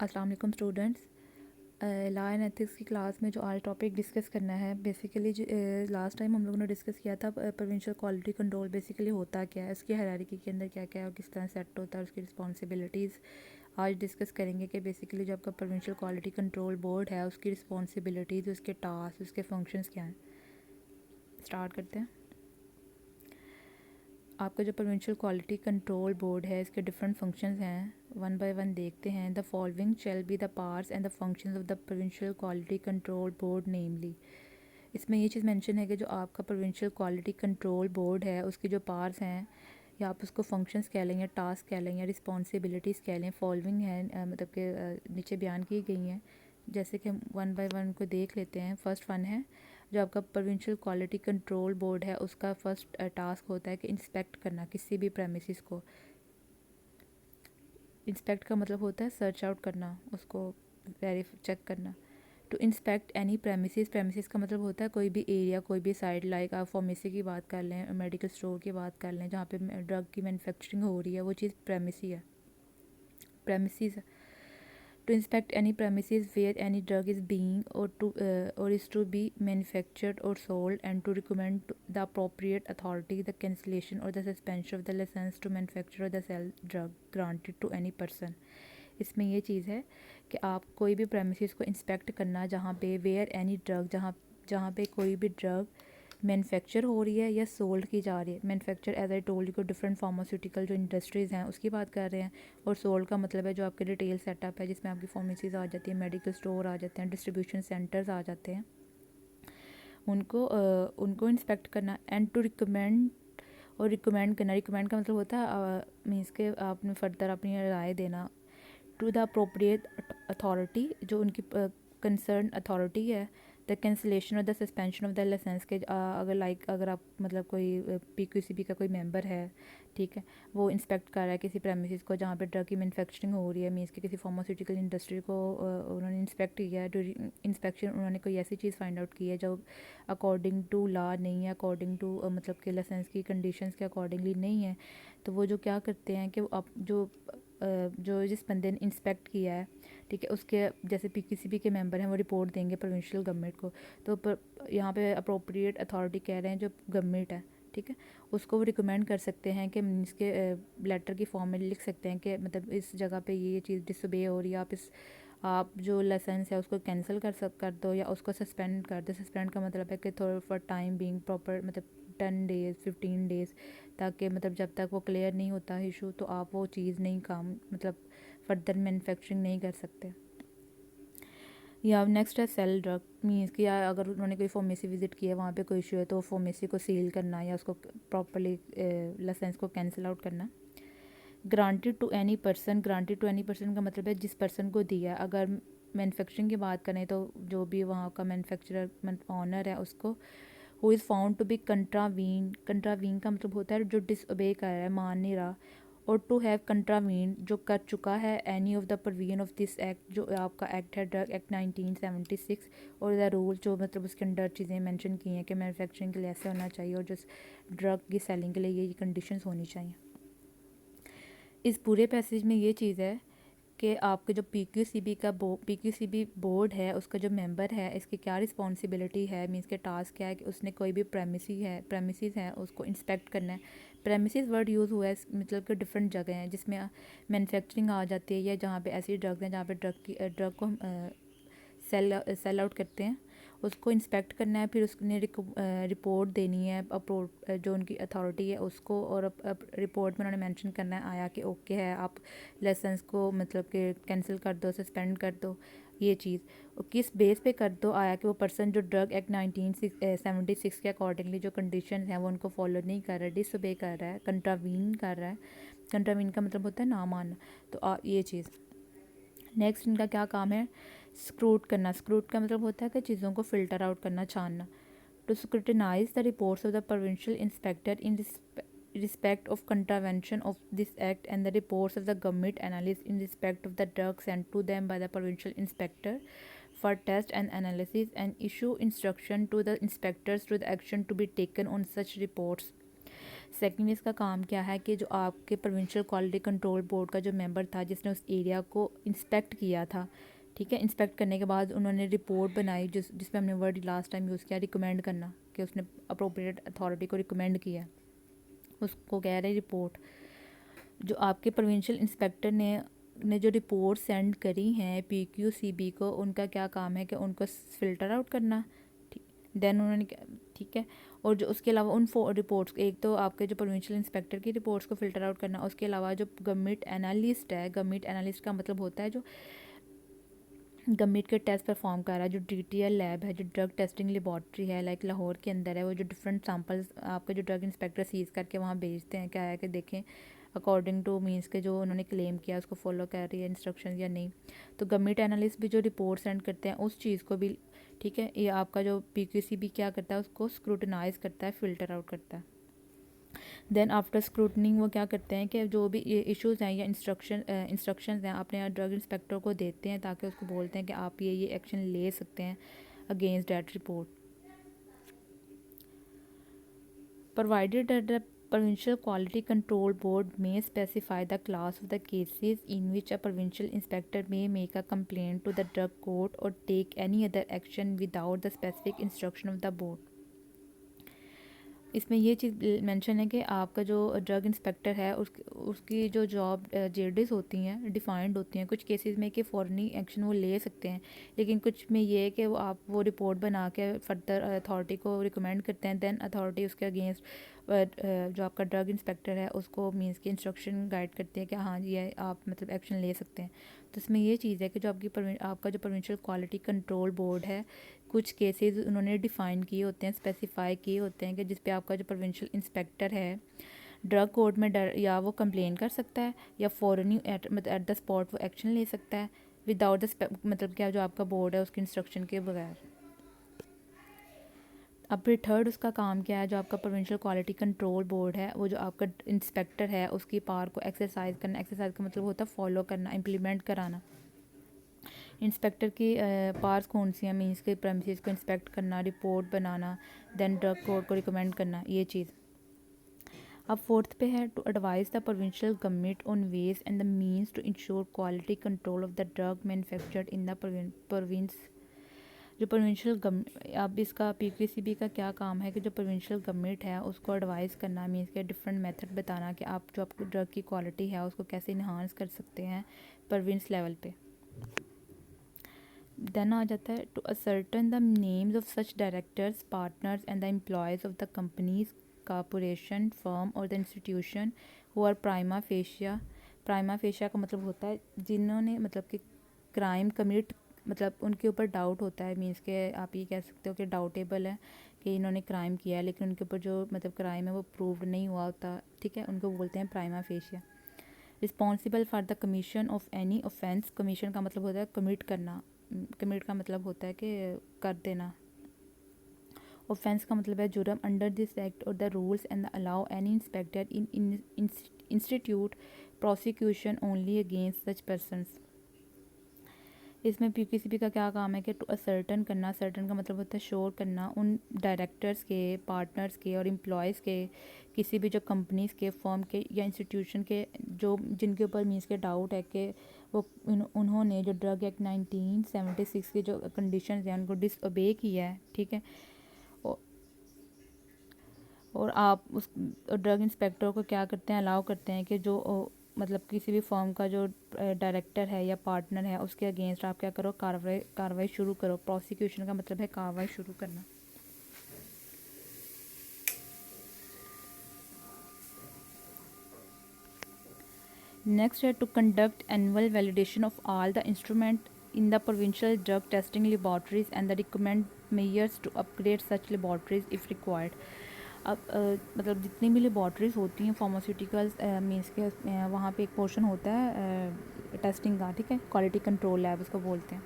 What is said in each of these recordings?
अस्सलाम वालेकुम students. Law and ethics की क्लास में जो आज टॉपिक डिस्कस करना है बेसिकली लास्ट टाइम हम लोगों ने डिस्कस किया था प्रोविंशियल क्वालिटी कंट्रोल बेसिकली होता क्या है, उसकी हायरार्की के अंदर क्या क्या है और किस तरह सेट होता है, उसकी रिस्पॉन्सिबिलिटीज़ आज डिस्कस करेंगे कि बेसिकली जो आपका प्रोविंशियल क्वालिटी कंट्रोल बोर्ड है उसकी रिस्पॉन्सिबिलिटीज़, उसके टास्क, उसके फंक्शंस क्या हैं। स्टार्ट करते हैं। आपका जो प्रोविंशियल क्वालिटी कंट्रोल बोर्ड है इसके डिफरेंट फंक्शंस हैं, वन बाय वन देखते हैं। The following shall be the parts and the functions of the provincial quality control board namely. इसमें ये चीज़ मेंशन है कि जो आपका प्रोविंशियल क्वालिटी कंट्रोल बोर्ड है उसकी जो पार्ट्स हैं या आप उसको फंक्शंस कह लें या टास्क कह लें या रिस्पॉन्सिबिलिटीज़ कह लें, फॉलोइंग है मतलब कि नीचे बयान की गई हैं। जैसे कि हम वन बाय वन को देख लेते हैं। फर्स्ट वन है जो आपका प्रोविंशियल क्वालिटी कंट्रोल बोर्ड है उसका फर्स्ट टास्क होता है कि इंस्पेक्ट करना किसी भी प्रेमिसिस को। इंस्पेक्ट का मतलब होता है सर्च आउट करना, उसको चेक करना। To inspect any premises, premises का मतलब होता है कोई भी एरिया, कोई भी साइड, लाइक आप फार्मेसी की बात कर लें, मेडिकल स्टोर की बात कर लें, जहाँ पे ड्रग की मैन्युफैक्चरिंग हो रही है, वो चीज़ प्रेमिसी है, premises. To inspect any premises where any drug is being or is to be manufactured or sold, and to recommend to the appropriate authority the cancellation or the suspension of the license to manufacture or the sell drug granted to any person। इसमें ये चीज़ है कि आप कोई भी premises को inspect करना जहाँ पे वेयर एनी ड्रग, जहाँ जहाँ पे कोई भी ड्रग मैन्युफैक्चर हो रही है या सोल्ड की जा रही है। मैन्युफैक्चर एज आई टोल्ड को डिफरेंट फार्मास्यूटिकल जो इंडस्ट्रीज़ हैं उसकी बात कर रहे हैं, और सोल्ड का मतलब है जो आपके रिटेल सेटअप है जिसमें आपकी फार्मेसीज़ आ जाती है, मेडिकल स्टोर आ जाते हैं, डिस्ट्रीब्यूशन सेंटर्स आ जाते हैं, उनको इंस्पेक्ट करना। एंड टू रिकमेंड, और रिकमेंड करना, रिकमेंड का मतलब होता है मीन्स के आपने फर्दर अपनी राय देना। टू द अप्रोप्रिएट अथॉरिटी, जो उनकी कंसर्न अथॉरिटी है, द कैंसिलेशन और the suspension of the licence के अगर आप मतलब कोई PQCB का कोई मेंबर है, ठीक है, वो इंस्पेक्ट कर रहा है किसी प्रेमिसेस को जहाँ पे ड्रग की मैन्युफैक्चरिंग हो रही है, मीन्स के किसी फार्मास्यूटिकल इंडस्ट्री को उन्होंने इंस्पेक्ट किया है। ड्यूरिंग इंस्पेक्शन उन्होंने कोई ऐसी चीज़ फाइंड आउट की है जो अकॉर्डिंग टू लॉ नहीं है, अकॉर्डिंग टू मतलब कि लाइसेंस की कंडीशंस के अकॉर्डिंगली नहीं है, तो वो जो क्या करते हैं कि वो आप जो जिस बंदे ने इंस्पेक्ट किया है, ठीक है, उसके जैसे PQCB के मेंबर हैं वो रिपोर्ट देंगे प्रोविंशियल गवर्नमेंट को। तो यहाँ पे अप्रोप्रिएट अथॉरिटी कह रहे हैं जो गवर्नमेंट है, ठीक है, उसको वो रिकमेंड कर सकते हैं कि इसके लेटर की फॉर्म में लिख सकते हैं कि मतलब इस जगह पे ये चीज़ डिसोबे हो रही है, आप जो लाइसेंस है उसको कैंसिल कर दो या उसको सस्पेंड कर दो। सस्पेंड का मतलब है कि थोड़ा फॉर टाइम बीइंग प्रॉपर, मतलब 10 डेज़ 15 डेज़, ताकि मतलब जब तक वो क्लियर नहीं होता इशू तो आप वो चीज़ नहीं काम मतलब फर्दर मैन्युफैक्चरिंग नहीं कर सकते। या नेक्स्ट है सेल ड्रग, मीन्स कि या अगर उन्होंने कोई फार्मेसी विजिट किया है, वहाँ पे कोई इशू है तो फार्मेसी को सील करना या उसको प्रॉपरली लाइसेंस को कैंसिल आउट करना। Granted to any person, granted to any person का मतलब है जिस पर्सन को दिया है। अगर मैन्युफैक्चरिंग की बात करें तो जो भी वहाँ का मैन्युफैक्चरर ऑनर है उसको, who is found to be contravene, contravene का मतलब होता है जो डिसओबे कर रहा है, मान नहीं रहा, और टू हैव कंट्रावीन जो कर चुका है any of the provision of this act, जो आपका एक्ट है ड्रग एक्ट 1976, और द रूल जो मतलब उसके अंदर चीज़ें मेंशन की हैं कि मैन्युफैक्चरिंग के लिए ऐसे होना चाहिए और जो ड्रग की सेलिंग के लिए ये कंडीशंस होनी चाहिए। इस पूरे पैसेज में ये चीज़ है कि आपके जो PQCB बोर्ड है उसका जो मेंबर है इसकी क्या रिस्पॉन्सिबिलिटी है, मीन्स के टास्क क्या है कि उसने कोई भी प्रेमिसेस है उसको इंस्पेक्ट करना है। प्रेमिसेस वर्ड यूज़ हुआ है मतलब कि डिफरेंट जगह हैं जिसमें मैन्युफैक्चरिंग आ जाती है या जहाँ पे ऐसी ड्रग्स हैं जहाँ पे ड्रग को सेल आउट करते हैं, उसको इंस्पेक्ट करना है। फिर उसने रिपोर्ट देनी है जो उनकी अथॉरिटी है उसको, और रिपोर्ट में उन्होंने मेंशन करना है आया कि ओके है, आप लाइसेंस को मतलब कि कैंसिल कर दो, सस्पेंड कर दो, ये चीज़ और किस बेस पे कर दो आया कि वो पर्सन जो ड्रग एक्ट 1976 के अकॉर्डिंगली जो कंडीशन हैं वो उनको फॉलो नहीं कर रहा है, डिसोबे कर रहा है, कंट्रावीन कर रहा है। कंट्रावीन का मतलब होता है ना मानना, तो ये चीज़। नेक्स्ट इनका क्या काम है, स्क्रूट करना। स्क्रूट का मतलब होता है कि चीज़ों को फ़िल्टर आउट करना, छानना। To scrutinise the reports of the provincial inspector in respect of contravention of this act and the reports of the government analysis in respect of the drugs sent to them by the provincial inspector for test and analysis, and issue instruction to the inspectors to the action to be taken on such reports. Second इसका काम क्या है कि जो आपके provincial quality control board का जो member था जिसने उस एरिया को इंस्पेक्ट किया था, ठीक है, इंस्पेक्ट करने के बाद उन्होंने रिपोर्ट बनाई जिसमें हमने वर्ड लास्ट टाइम यूज़ किया रिकमेंड करना, कि उसने अप्रोप्रिएट अथॉरिटी को रिकमेंड किया, उसको कह रहे रिपोर्ट। जो आपके प्रोविंशियल इंस्पेक्टर ने जो रिपोर्ट सेंड करी हैं PQCB को, उनका क्या काम है कि उनको फ़िल्टर आउट करना, देन उन्होंने, ठीक है, और जो उसके अलावा उन रिपोर्ट्स, एक तो आपके जो प्रोविंशियल इंस्पेक्टर की रिपोर्ट्स को फ़िल्टर आउट करना, उसके अलावा जो गवर्नमेंट एनालिस्ट है, गवर्नमेंट एनालिस्ट का मतलब होता है जो गवर्नमेंट के टेस्ट परफॉर्म कर रहा है, जो DTL लैब है, जो ड्रग टेस्टिंग लेबॉर्ट्री है लाइक लाहौर के अंदर है, वो जो डिफरेंट सैंपल्स आपके जो ड्रग इंस्पेक्टर सीज करके वहाँ भेजते हैं, क्या है कि देखें अकॉर्डिंग टू मींस के जो उन्होंने क्लेम किया उसको फॉलो कर रही है इंस्ट्रक्शन या नहीं। तो गवर्नमेंट एनालिस्ट भी जो रिपोर्ट सेंड करते हैं उस चीज़ को भी, ठीक है, ये आपका जो PQCB क्या करता है उसको स्क्रूटनाइज करता है, फ़िल्टर आउट करता है। देन आफ्टर स्क्रूटनिंग वो क्या करते हैं कि जो भी इश्यूज़ हैं या इंस्ट्रक्शंस हैं अपने ड्रग इंस्पेक्टर को देते हैं, ताकि उसको बोलते हैं कि आप ये एक्शन ले सकते हैं against that report. Provided that the provincial quality control board may specify the class of the cases in which a provincial inspector may make a complaint to the drug court or take any other action without the specific instruction of the board। इसमें ये चीज़ mention है कि आपका जो drug inspector है उसकी जो job JDs होती हैं डिफाइंड होती हैं। कुछ केसेस में कि फ़ौरनी एक्शन वो ले सकते हैं, लेकिन कुछ में ये है कि वो रिपोर्ट बना के फर्दर अथॉरिटी को रिकमेंड करते हैं, देन अथॉरिटी उसके अगेंस्ट जो आपका ड्रग इंस्पेक्टर है उसको मींस की इंस्ट्रक्शन गाइड करती है कि हाँ जी आप मतलब एक्शन ले सकते हैं। तो इसमें ये चीज़ है कि जो आपका जो प्रोविंशियल क्वालिटी कंट्रोल बोर्ड है, कुछ केसेस उन्होंने डिफ़ाइन किए होते हैं, स्पेसिफाई किए होते हैं कि जिस पे आपका जो प्रोविंशियल इंस्पेक्टर है ड्रग कोर्ट में या वो कंप्लेन कर सकता है या फ़ौरनी एट द स्पॉट वो एक्शन ले सकता है विदाउट द मतलब क्या जो आपका बोर्ड है उसकी इंस्ट्रक्शन के बगैर। अब फिर थर्ड उसका काम क्या है, जो आपका प्रोविंशियल क्वालिटी कंट्रोल बोर्ड है वो जो आपका इंस्पेक्टर है उसकी पावर को एक्सरसाइज करना। एक्सरसाइज का मतलब होता है फॉलो करना, इम्प्लीमेंट कराना। इंस्पेक्टर की पार्स कौन सी हैं, मीन्स के प्रेमिसेस को इंस्पेक्ट करना, रिपोर्ट बनाना, देन ड्रग कोर्ट को रिकमेंड करना, ये चीज़। अब फोर्थ पे है to advise the provincial government on ways and the means to ensure quality control of the drug manufactured in the province. जो प्रोविंशियल अब इसका PQCB का क्या काम है कि जो प्रोविंशियल गवर्नमेंट है उसको एडवाइस करना, मीन्स के डिफरेंट मेथड बताना कि आप जो आपको ड्रग की क्वालिटी है उसको कैसे इन्हांस कर सकते हैं प्रोविंस लेवल पे। देन आ जाता है to ascertain the names of such directors, partners and the employees of the companies, corporation, firm और the institution who are prima facie. Prima facie का मतलब होता है जिन्होंने मतलब कि क्राइम कमिट, मतलब उनके ऊपर डाउट होता है, मीन्स के आप ये कह सकते हो कि डाउटेबल है कि इन्होंने क्राइम किया है, लेकिन उनके ऊपर जो मतलब क्राइम है वो प्रूव्ड नहीं हुआ होता, ठीक है, उनको बोलते हैं prima fascia. Responsible for the commission of any offence. Commission का मतलब होता है कमिट करना, कमिट का मतलब होता है कि कर देना। ऑफेंस का मतलब है जुर्म। अंडर दिस एक्ट और the rules and allow any inspector in institute prosecution only against such persons. इसमें PQCB का क्या काम है कि टू असर्टन करना। सर्टन का मतलब होता है श्योर करना उन डायरेक्टर्स के, पार्टनर्स के और एम्प्लॉयज़ के, किसी भी जो कंपनीज़ के, फर्म के या इंस्टीट्यूशन के जो जिनके ऊपर मीन्स के डाउट है कि वो उन्होंने जो ड्रग एक्ट 1976 की जो कंडीशंस हैं उनको डिसओबे किया है, ठीक है, और आप उस ड्रग इंस्पेक्टर को क्या करते हैं, अलाउ करते हैं कि जो मतलब किसी भी फर्म का जो डायरेक्टर है या पार्टनर है उसके अगेंस्ट आप क्या करो, कार्रवाई शुरू करो। प्रोसिक्यूशन का मतलब है कार्रवाई शुरू करना। नेक्स्ट है to conduct annual validation of all the instrument in the provincial drug testing laboratories and the recommend measures to upgrade such laboratories if required. अब मतलब जितनी भी लेबॉर्ट्रीज़ होती हैं फार्मास्यूटिकल्स मीन्स के वहाँ पे एक पोर्शन होता है टेस्टिंग का, ठीक है, क्वालिटी कंट्रोल लैब उसको बोलते हैं।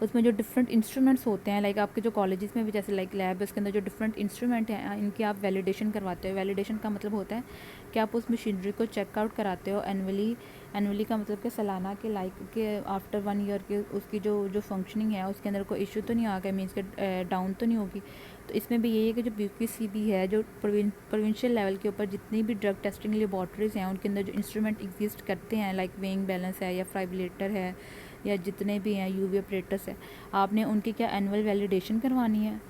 उसमें जो डिफरेंट इंस्ट्रूमेंट्स होते हैं, लाइक आपके जो कॉलेजेस में भी जैसे लाइक लैब है उसके अंदर जो डिफरेंट इंस्ट्रूमेंट हैं इनकी आप वैलिडेशन करवाते हो। वैलिडेशन का मतलब होता है कि आप उस मशीनरी को चेकआउट कराते हो एनुअली एनुअली का मतलब कि सालाना के लाइक के आफ्टर 1 ईयर के उसकी जो फंक्शनिंग है उसके अंदर कोई इशू तो नहीं आ गया, मीन्स के डाउन तो नहीं होगी। तो इसमें भी यही है कि जो PQCB है जो प्रोविंशियल लेवल के ऊपर जितनी भी ड्रग टेस्टिंग लेबॉर्ट्रीज़ हैं उनके अंदर जो इंस्ट्रूमेंट एग्जिस्ट करते हैं लाइक वेइंग बैलेंस है या फाइब्रिलेटर है या जितने भी हैं UV ऑपरेटर्स है, आपने उनकी क्या एनुअल वैलिडेशन करवानी है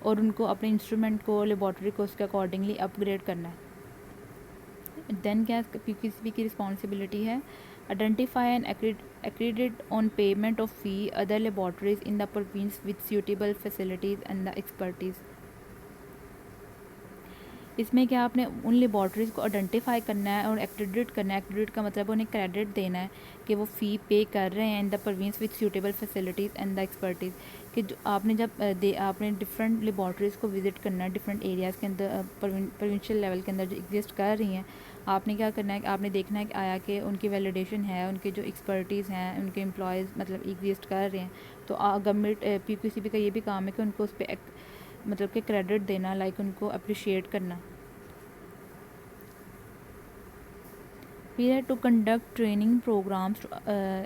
और उनको अपने इंस्ट्रूमेंट को लेबॉर्ट्री को उसके अकॉर्डिंगली अपग्रेड करना है। देन क्या PQCB की रिस्पॉन्सिबिलिटी है, identify and accredit on payment of fee other laboratories in the province with suitable facilities and the expertise। इसमें क्या आपने उन लेबॉर्ट्रीज़ को आइडेंटिफाई करना है और एक्रेडिट करना है। एक्रेडिट का मतलब उन्हें क्रेडिट देना है कि वो फ़ी पे कर रहे हैं इन the province with suitable facilities and the expertise. कि जो आपने जब आपने डिफरेंट लेबॉर्ट्रीज़ को विज़िट करना है डिफरेंट एरियाज़ के अंदर प्रोविंशियल लेवल के अंदर जो एग्जिस्ट कर रही हैं, आपने क्या करना है कि आपने देखना है कि आया कि उनकी वैलिडेशन है, उनके जो एक्सपर्टीज़ हैं, उनके एम्प्लॉयज़ मतलब एग्जिस्ट कर रहे हैं। तो गवर्नमेंट PQCB का ये भी काम है कि उनको उस पर मतलब कि क्रेडिट देना, लाइक उनको अप्रिशिएट करना। फिर है टू कंडक्ट ट्रेनिंग प्रोग्राम्स।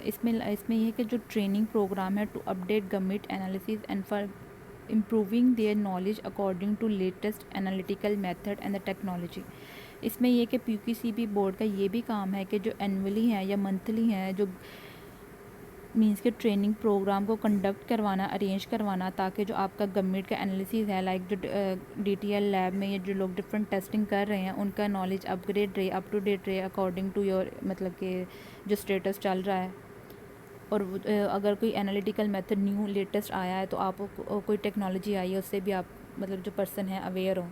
इसमें ये है कि जो ट्रेनिंग प्रोग्राम है to update government analysis and for improving their knowledge according to latest analytical method and the technology. इसमें यह कि PQCB बोर्ड का ये भी काम है कि जो एनुअली हैं या मंथली हैं जो मीन्स के ट्रेनिंग प्रोग्राम को कंडक्ट करवाना, अरेंज करवाना, ताकि जो आपका गवर्नमेंट का एनालिसिस है लाइक जो DTL लैब में ये जो लोग डिफरेंट टेस्टिंग कर रहे हैं उनका नॉलेज अपग्रेड रहे, अप टू डेट रहे अकॉर्डिंग टू योर मतलब कि जो स्टेटस चल रहा है। और अगर कोई एनालिटिकल मेथड न्यू लेटेस्ट आया है तो आप कोई टेक्नोलॉजी आई है उससे भी आप मतलब जो पर्सन है अवेयर हो।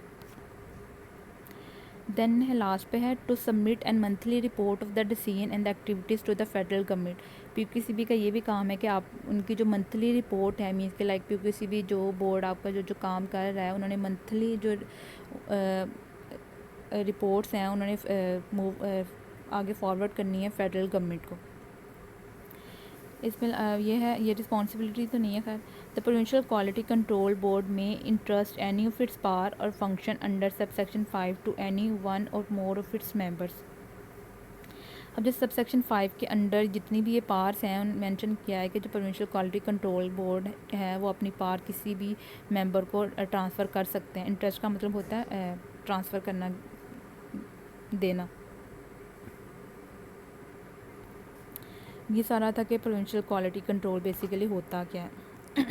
देन है लास्ट पे है to submit and monthly report of the decision and the activities to the federal government. PQCB का ये भी काम है कि आप उनकी जो मंथली रिपोर्ट है मीन्स के लाइक PQCB जो बोर्ड आपका जो काम कर रहा है उन्होंने मंथली जो रिपोर्ट्स हैं उन्होंने आगे फॉरवर्ड करनी है फेडरल गवर्नमेंट को। इसमें ये रिस्पॉन्सिबिलिटी तो नहीं है खैर। The provincial quality control board में interest any of its power और function under subsection 5 to any one और मोर ऑफ इट्स मेंबर्स। अब जो सबसेक्शन 5 के अंडर जितनी भी ये पार्स हैं उन मेंशन किया है कि जो प्रोविंशियल क्वालिटी कंट्रोल बोर्ड है वो अपनी पावर किसी भी मेंबर को ट्रांसफ़र कर सकते हैं। इंटरेस्ट का मतलब होता है ट्रांसफ़र करना, देना। ये सारा था कि प्रोविंशियल क्वालिटी कंट्रोल बेसिकली होता क्या है।